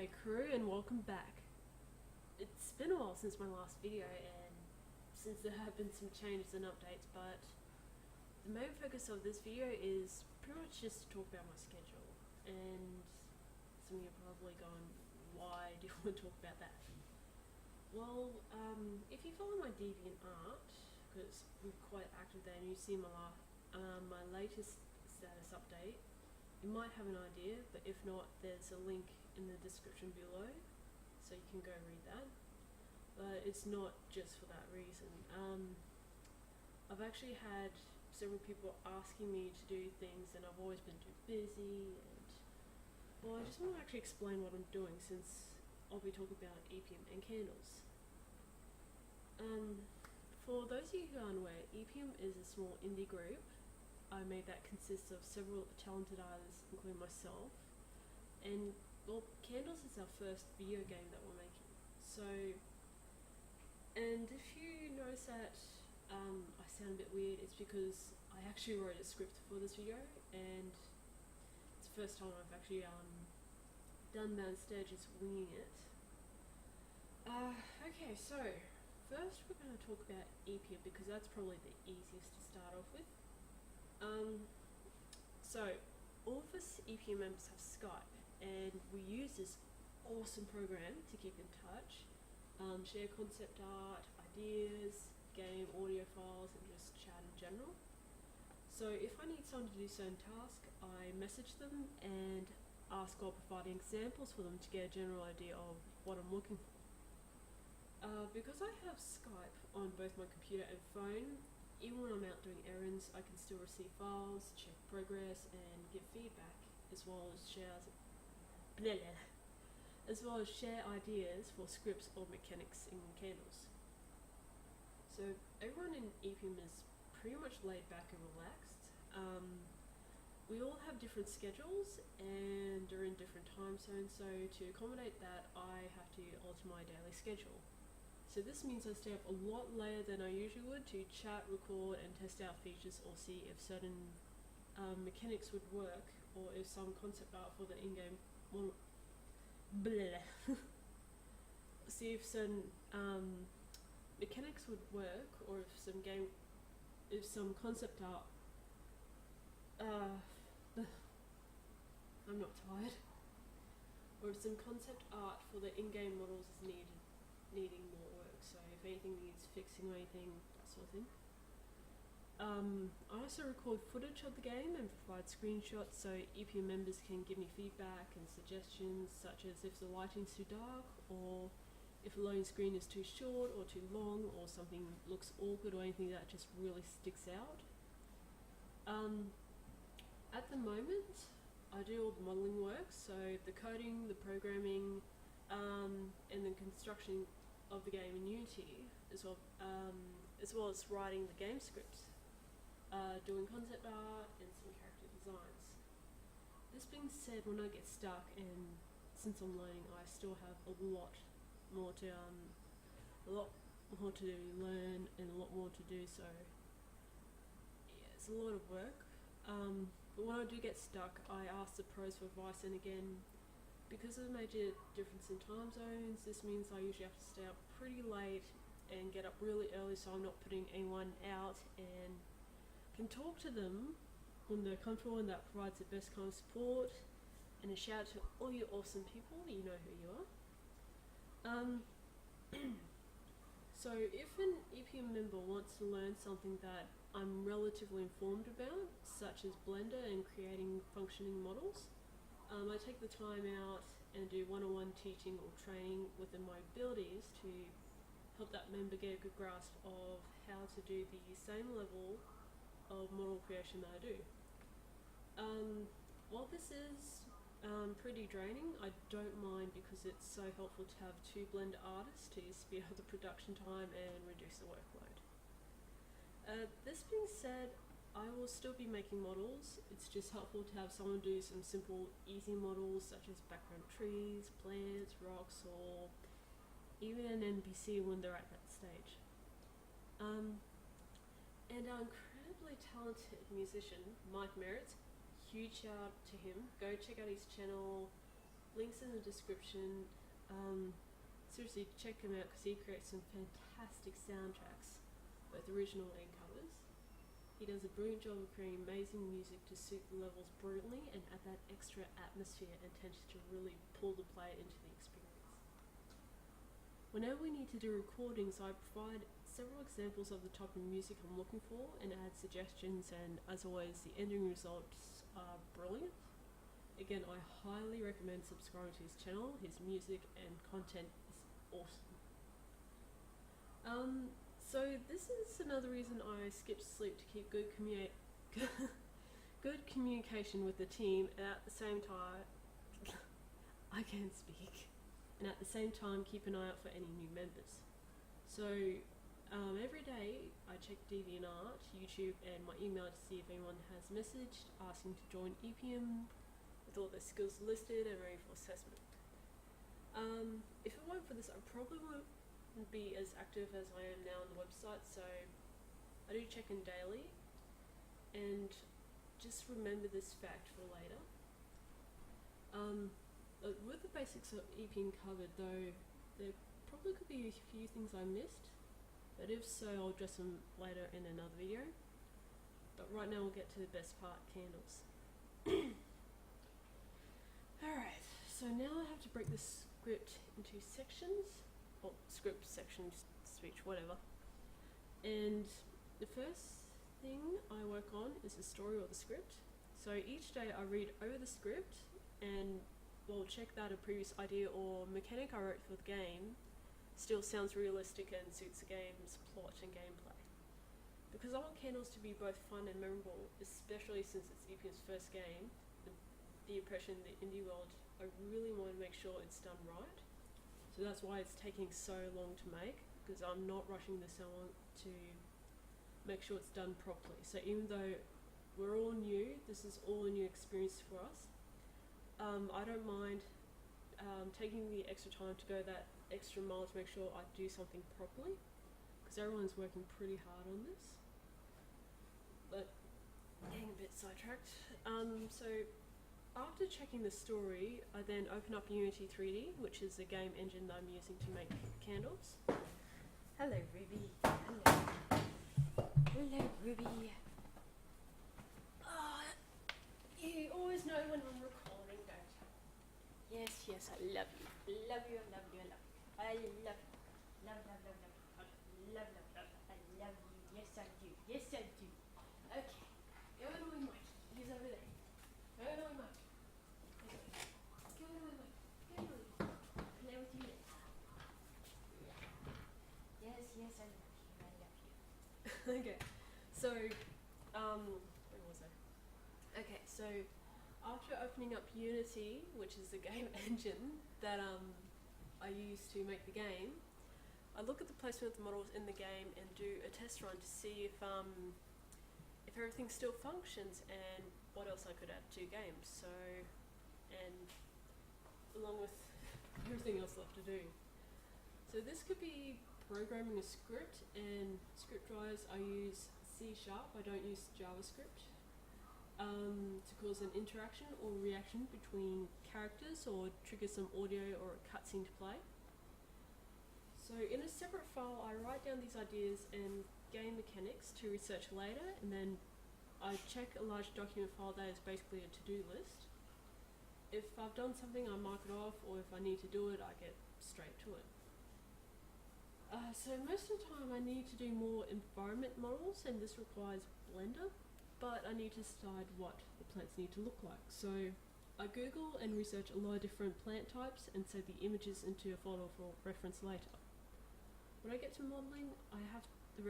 Hey crew, and welcome back. It's been a while since my last video, and since there have been some changes and updates, but the main focus of this video is pretty much just to talk about my schedule. And some of you are probably going, why do you want to talk about that? Well, if you follow my DeviantArt, because we're quite active there, and you see my latest status update, you might have an idea, but if not, there's a link in the description below, so you can go read that. But it's not just for that reason. I've actually had several people asking me to do things, and I've always been too busy, and well, I just want to actually explain what I'm doing, since I'll be talking about Epeom and candles. For those of you who aren't aware, Epeom is a small indie group I made that consists of several talented artists, including myself. And well, Candles is our first video game that we're making. So, and if you notice that I sound a bit weird, it's because I actually wrote a script for this video, and it's the first time I've actually done that instead of just winging it. Okay, so first we're going to talk about Epeom, because that's probably the easiest to start off with. So all of us Epeom members have Skype, and we use this awesome program to keep in touch, share concept art, ideas, game audio files, and just chat in general. So if I need someone to do certain task, I message them and ask or provide examples for them to get a general idea of what I'm looking for. Because I have Skype on both my computer and phone, even when I'm out doing errands, I can still receive files, check progress, and give feedback, as well as share ideas for scripts or mechanics in Candles. So everyone in Epeom is pretty much laid back and relaxed. We all have different schedules and are in different time zones, so to accommodate that, I have to alter my daily schedule. So this means I stay up a lot later than I usually would to chat, record, and test out features, or see if certain mechanics would work, or if some concept art for the in-game model see if certain mechanics would work, or if some concept art I'm not tired, or if some concept art for the in-game models is needing more work, so if anything needs fixing or anything, that sort of thing. I also record footage of the game and provide screenshots so Epeom members can give me feedback and suggestions, such as if the lighting's too dark, or if the loading screen is too short or too long, or something looks awkward, or anything that just really sticks out. At the moment, I do all the modelling work, so the coding, the programming, and the construction of the game in Unity, as well as writing the game scripts, doing concept art, and some character designs. This being said, when I get stuck, and since I'm learning, I still have a lot more to learn and a lot more to do. So yeah, it's a lot of work. But when I do get stuck, I ask the pros for advice, and again, because of the major difference in time zones, this means I usually have to stay up pretty late and get up really early, so I'm not putting anyone out, and can talk to them when they're comfortable, and that provides the best kind of support. And a shout out to all you awesome people, you know who you are. So if an Epeom member wants to learn something that I'm relatively informed about, such as Blender and creating functioning models, I take the time out and do one-on-one teaching or training within my abilities to help that member get a good grasp of how to do the same level of model creation that I do. While this is pretty draining, I don't mind, because it's so helpful to have two Blender artists to speed up the production time and reduce the workload. This being said, I will still be making models. It's just helpful to have someone do some simple, easy models, such as background trees, plants, rocks, or even an NPC when they're at that stage. And our incredibly talented musician, Mike Merritt, huge shout out to him. Go check out his channel, links in the description. Seriously, check him out because he creates some fantastic soundtracks, both original and covers. He does a brilliant job of creating amazing music to suit the levels brilliantly and add that extra atmosphere and tension to really pull the player into the experience. Whenever we need to do recordings, I provide several examples of the type of music I'm looking for and add suggestions, and as always, the ending results are brilliant. Again, I highly recommend subscribing to his channel. His music and content is awesome. So this is another reason I skipped sleep, to keep good good communication with the team, and at the same time, I can't speak, and at the same time keep an eye out for any new members. So every day I check DeviantArt, YouTube and my email to see if anyone has messaged asking to join Epeom with all their skills listed and ready for assessment. If it weren't for this, I probably wouldn't be as active as I am now on the website, so I do check in daily. And just remember this fact for later. With the basics of Epeom covered, though, there probably could be a few things I missed, but if so, I'll address them later in another video. But right now we'll get to the best part, candles. Alright, so now I have to break this script into sections, or script, sections, speech, whatever. And the first thing I work on is the story or the script. So each day I read over the script and will check that a previous idea or mechanic I wrote for the game still sounds realistic and suits the game's plot and gameplay. Because I want Candles to be both fun and memorable, especially since it's Epeom's first game, the impression, the indie world, I really want to make sure it's done right. So that's why it's taking so long to make, because I'm not rushing this along to make sure it's done properly. So even though we're all new, this is all a new experience for us. I don't mind taking the extra time to go that extra mile to make sure I do something properly, because everyone's working pretty hard on this. But getting a bit sidetracked. So after checking the story, I then open up Unity 3D, which is the game engine that I'm using to make candles. Hello, Ruby. Hello. Hello, Ruby. Oh, you always know when I'm recording, don't you? Yes, yes, I love you. Love you, I love you, I love you. I love you. Love, love, love, love. Love, love, love. I love you. Yes, I do. Yes, I do. Okay. Go on with Mike. He's over there. Go on with Mike. Yes, I love you. I love you. Okay, so where was I? Okay, so after opening up Unity, which is the game engine that I use to make the game, I look at the placement of the models in the game and do a test run to see if everything still functions and what else I could add to games. So, and along with everything else left to do. So this could be programming a script, and script-wise I use C#, I don't use JavaScript, to cause an interaction or reaction between characters or trigger some audio or a cutscene to play. So in a separate file I write down these ideas and game mechanics to research later, and then I check a large document file that is basically a to-do list. If I've done something I mark it off, or if I need to do it I get straight to it. So most of the time I need to do more environment models, and this requires Blender, but I need to decide what the plants need to look like. So I Google and research a lot of different plant types and save the images into a folder for reference later. When I get to modeling, I have the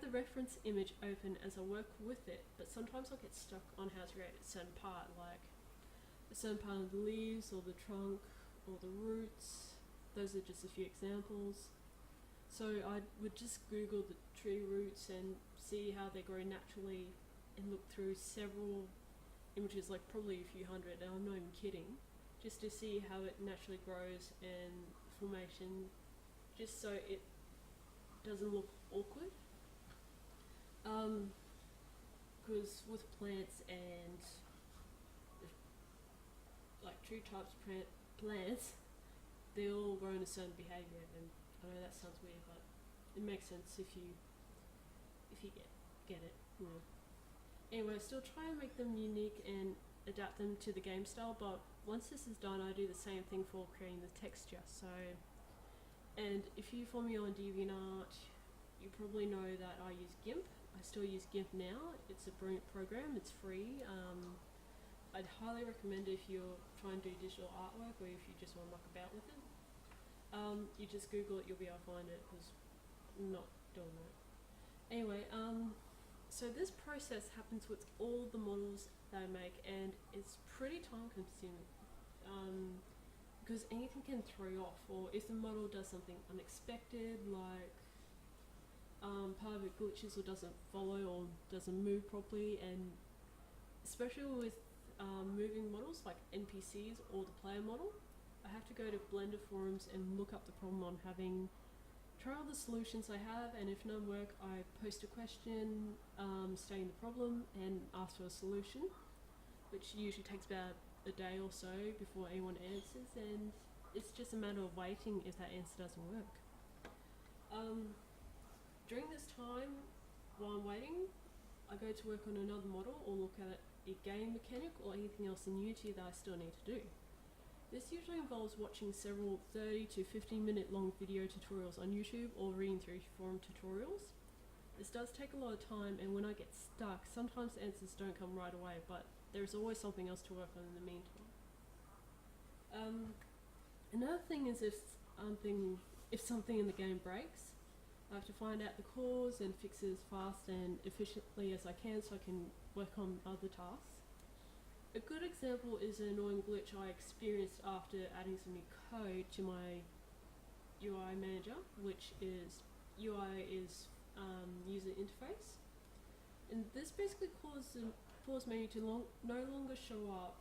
reference image open as I work with it, but sometimes I'll get stuck on how to create a certain part, like a certain part of the leaves or the trunk or the roots. Those are just a few examples. So I would just Google the tree roots and see how they grow naturally and look through several images, like probably a few hundred, and I'm not even kidding, just to see how it naturally grows and formation, just so it doesn't look awkward. Because with plants and two types of plants, they all grow in a certain behaviour, and I know that sounds weird, but it makes sense if you get it. Yeah. Anyway, still try and make them unique and adapt them to the game style, but once this is done, I do the same thing for creating the texture. So, and if you follow me on DeviantArt, you probably know that I use GIMP. I still use GIMP now. It's a brilliant program. It's free. I'd highly recommend it if you're trying to do digital artwork or if you just want to muck about with it. You just Google it, you'll be able to find it, because I'm not doing that. Anyway, so this process happens with all the models that I make, and it's pretty time consuming, because anything can throw you off, or if the model does something unexpected, like part of it glitches or doesn't follow or doesn't move properly, and especially with moving models like NPCs or the player model, I have to go to Blender forums and look up the problem I'm having, try all the solutions I have, and if none work, I post a question stating the problem and ask for a solution, which usually takes about a day or so before anyone answers, and it's just a matter of waiting if that answer doesn't work. During this time, while I'm waiting, I go to work on another model or look at a game mechanic or anything else in Unity that I still need to do. This usually involves watching several 30 to 15 minute long video tutorials on YouTube or reading through forum tutorials. This does take a lot of time, and when I get stuck, sometimes the answers don't come right away, but there's always something else to work on in the meantime. Another thing is if something in the game breaks, I have to find out the cause and fix it as fast and efficiently as I can so I can work on other tasks. A good example is an annoying glitch I experienced after adding some new code to my UI manager, which is UI is user interface, and this basically caused the pause menu to no longer show up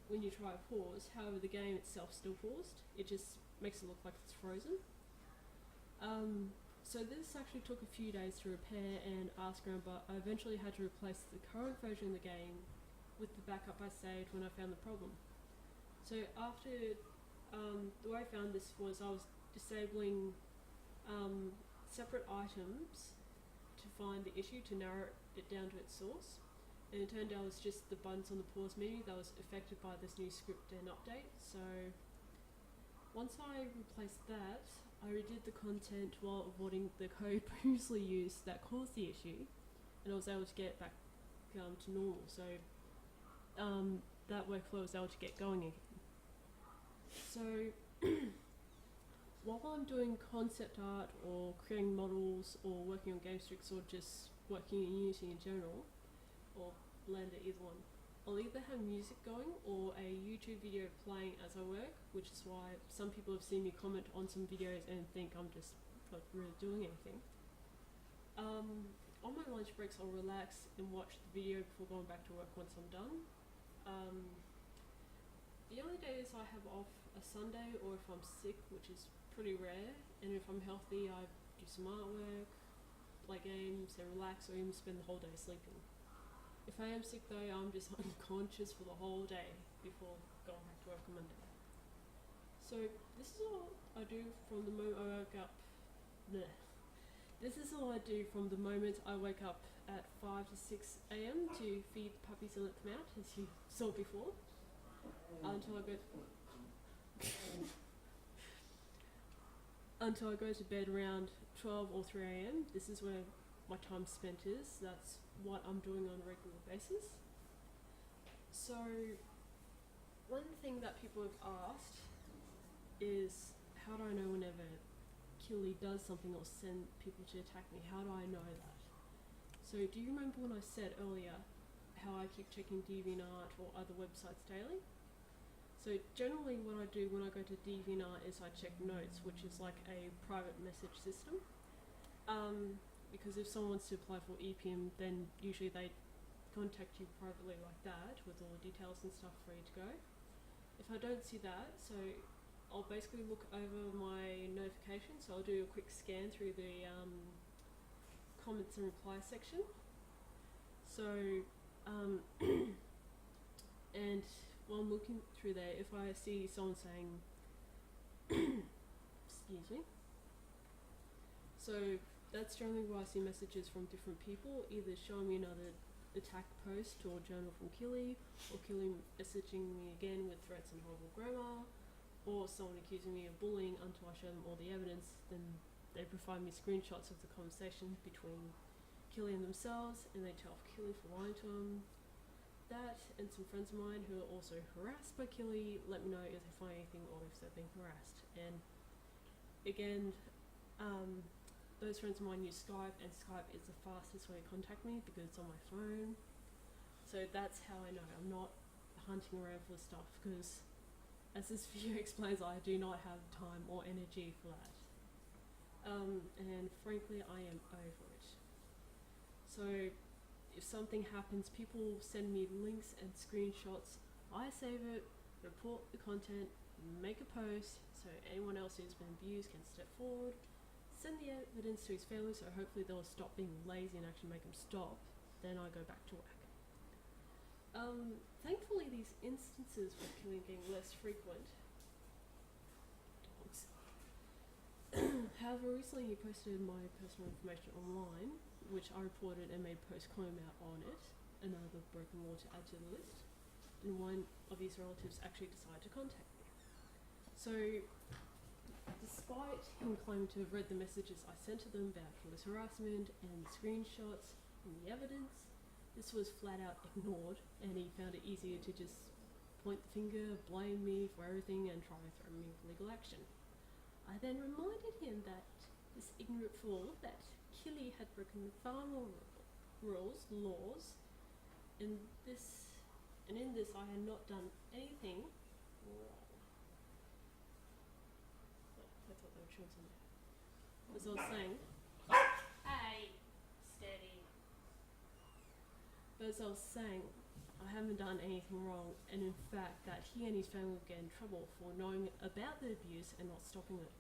when you try to pause. However, the game itself still paused. It just makes it look like it's frozen. So this actually took a few days to repair and ask around, but I eventually had to replace the current version of the game with the backup I saved when I found the problem. So after, the way I found this was I was disabling separate items to find the issue, to narrow it down to its source, and it turned out it was just the buttons on the pause menu that was affected by this new script and update. So once I replaced that, I redid the content while avoiding the code previously used that caused the issue, and I was able to get it back to normal. So that workflow was able to get going again. So while I'm doing concept art or creating models or working on game strips or just working in Unity in general, or Blender, either one, I'll either have music going or a YouTube video playing as I work, which is why some people have seen me comment on some videos and think I'm just not really doing anything. On my lunch breaks, I'll relax and watch the video before going back to work once I'm done. The only days I have off are Sunday or if I'm sick, which is pretty rare, and if I'm healthy, I do some artwork, play games, and relax, or even spend the whole day sleeping. If I am sick though, I'm just unconscious for the whole day before going back to work on Monday. So this is all I do from the moment I wake up. This is all I do from the moment I wake up at 5 to 6 a.m. to feed the puppies and let them out, as you saw before, until I go to bed around 12 or 3 a.m. This is where my time spent is. That's what I'm doing on a regular basis. So one thing that people have asked is, how do I know whenever Killie does something or send people to attack me? How do I know that? So do you remember when I said earlier how I keep checking DeviantArt or other websites daily? So generally what I do when I go to DeviantArt is I check notes, which is like a private message system. Because if someone wants to apply for Epeom, then usually they contact you privately like that with all the details and stuff ready to go. If I don't see that, so I'll basically look over my notifications. So I'll do a quick scan through the comments and reply section. So and while I'm looking through there, if I see someone saying, excuse me, so that's generally where I see messages from different people, either showing me another attack post or journal from Killie, or Killie messaging me again with threats and horrible grammar, or someone accusing me of bullying until I show them all the evidence. Then they provide me screenshots of the conversation between Killie and themselves, and they tell off Killie for lying to them. That and some friends of mine who are also harassed by Killie let me know if they find anything or if they're being harassed. And again, those friends of mine use Skype, and Skype is the fastest way to contact me because it's on my phone. So that's how I know I'm not hunting around for stuff, because as this video explains, I do not have time or energy for that. And frankly, I am over it. So if something happens, people send me links and screenshots, I save it, report the content, make a post so anyone else who's been abused can step forward, send the evidence to his family, so hopefully they'll stop being lazy and actually make him stop. Then I go back to work. Thankfully these instances with killing getting less frequent. However, recently he posted my personal information online, which I reported and made a post calling him out on it, another broken law to add to the list. Then one of his relatives actually decided to contact me. So despite him claiming to have read the messages I sent to them about police harassment and the screenshots and the evidence, this was flat out ignored, and he found it easier to just point the finger, blame me for everything, and try to throw me with legal action. I then reminded him that this ignorant fool, that Killie had broken the farm rules, laws, and in this I had not done anything wrong. I thought they were chewing something. As I was saying, hey, steady. But as I was saying, I haven't done anything wrong, and in fact that he and his family would get in trouble for knowing about the abuse and not stopping it.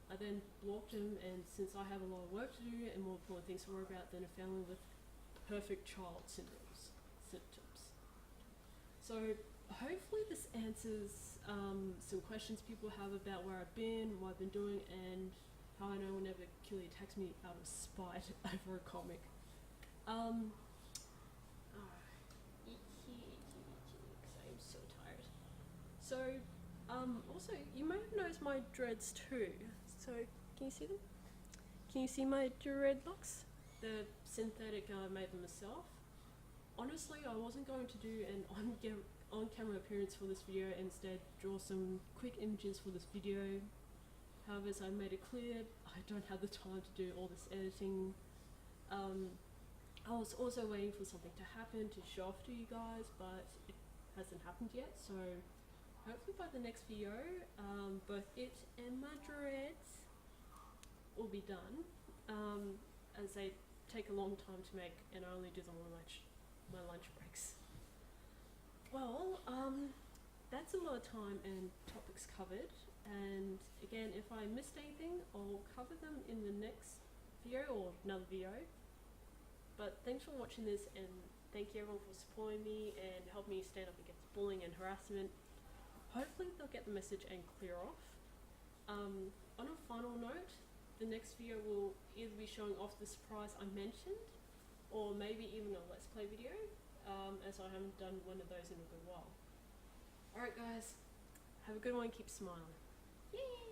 I then blocked him, and since I have a lot of work to do and more important things to worry about than a family with perfect child symptoms. So hopefully this answers some questions people have about where I've been, what I've been doing, and how I know whenever Killie attacks me out of spite over a comic. I'm so tired. So also you may have noticed my dreads too. So can you see them? Can you see my dreadlocks? They're synthetic, I made them myself. Honestly, I wasn't going to do an on-camera appearance for this video, instead draw some quick images for this video. However, as I made it clear, I don't have the time to do all this editing. I was also waiting for something to happen to show off to you guys, but it hasn't happened yet, so hopefully by the next video, both it and my dreads will be done, as they take a long time to make and I only do them on my lunch breaks. Well, that's a lot of time and topics covered, and again, if I missed anything, I'll cover them in the next video or another video. But thanks for watching this, and thank you everyone for supporting me and helping me stand up against bullying and harassment. Hopefully they'll get the message and clear off. On a final note, the next video will either be showing off the surprise I mentioned, or maybe even a Let's Play video, as I haven't done one of those in a good while. Alright guys, have a good one, keep smiling. Yay!